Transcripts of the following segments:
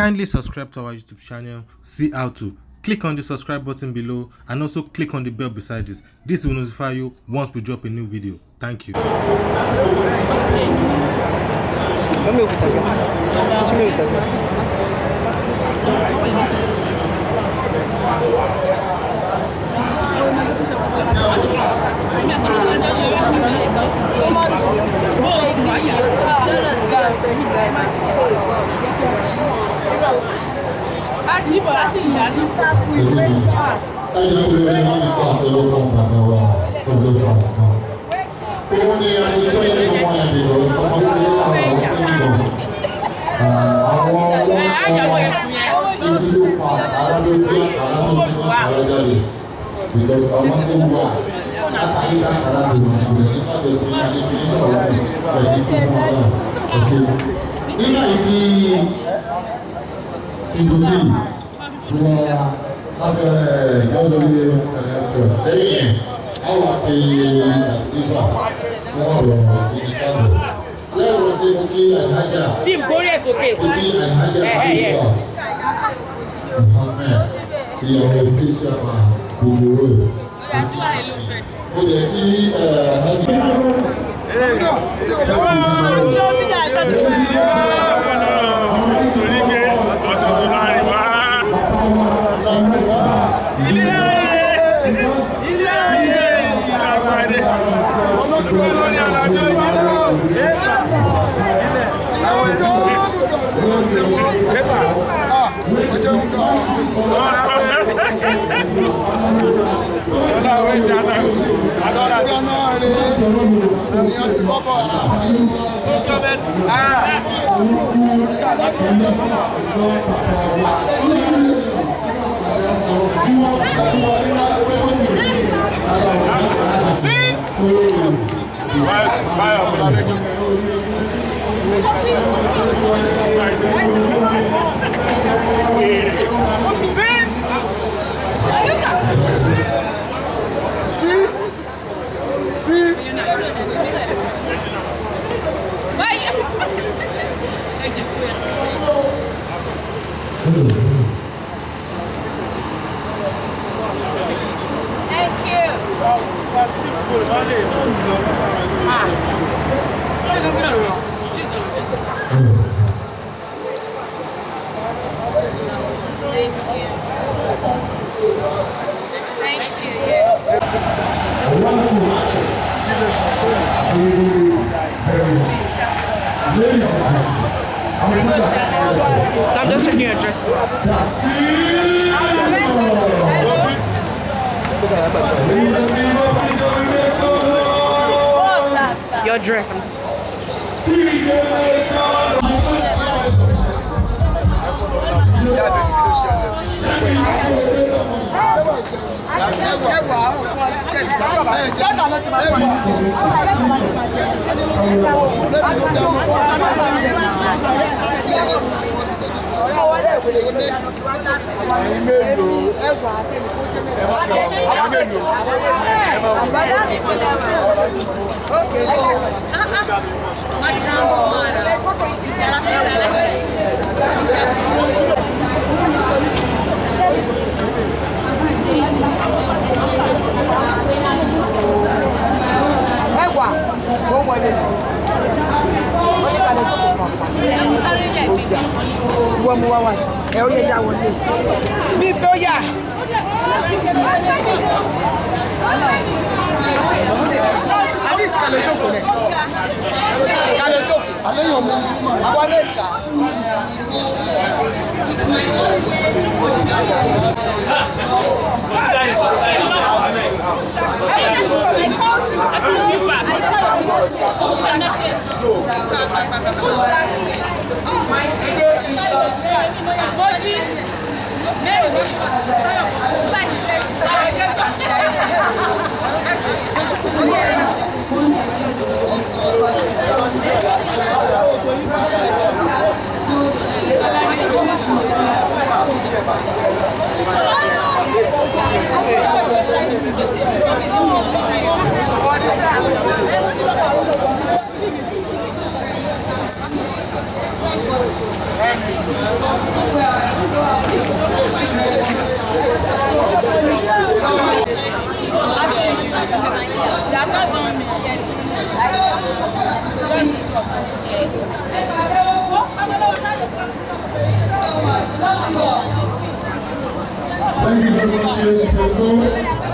Kindly subscribe to our YouTube channel. See how to. Click on the subscribe button below and also click on the bell beside this. This will notify you once we drop a new video. Thank you. Because I want to work. I'm just checking your dress. Your dress. Thank you very much, yes, you can go.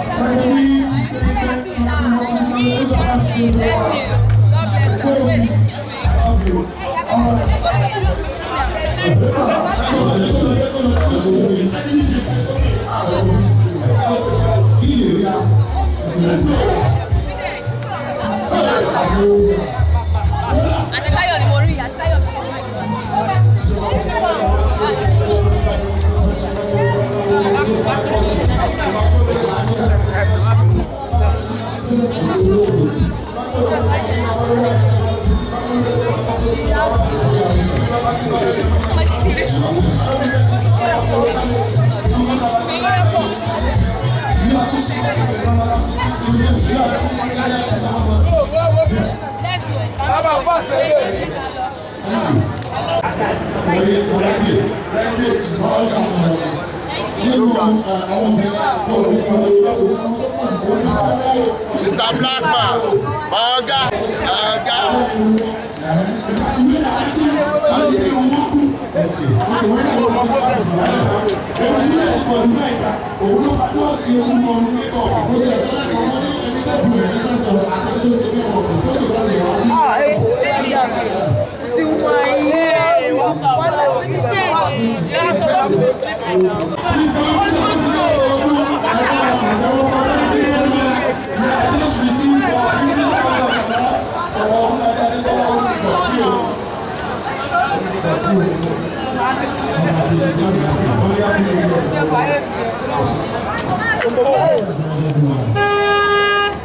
Mr. Blackman, Oga.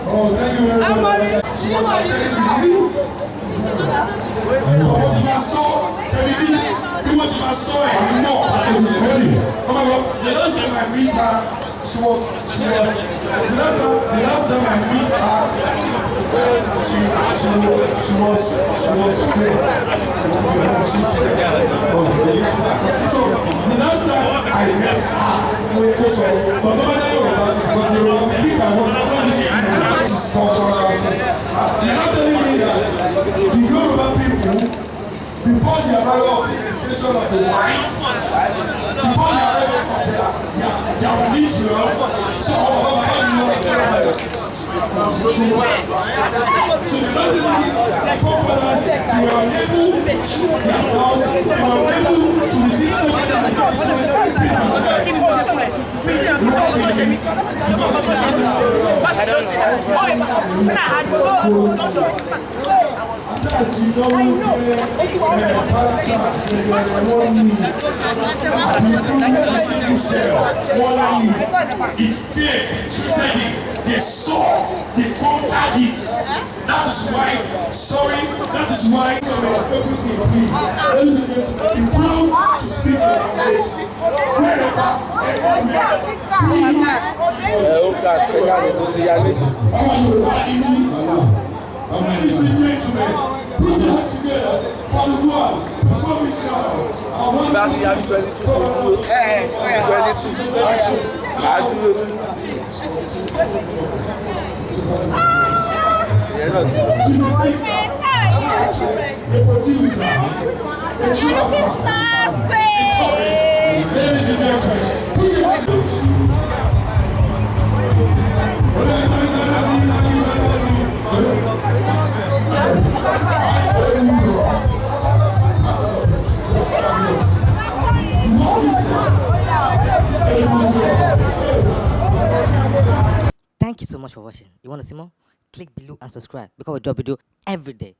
Oh, thank you very much. She was attending the meet. She was so people she was so anymore. Come on, the last time I meet her, the last time I meet her, she was clear. So the last time I met her, we also, but because the big I was cultural. You're not telling me that the Yoruba people, before the arrival of the invitation of the whites, before the arrival of their religion, so all of them so the forefathers, they were able to shoot themselves, they were able to receive so many it's there, they saw, they conquered it. That is why, that is why ladies and gentlemen, you proud to speak your language. Wherever, ladies and gentlemen, put your hands together for the world, before we go. Back to 22. Thank you so much for watching. You want to see more? Click below and subscribe because we drop video every day.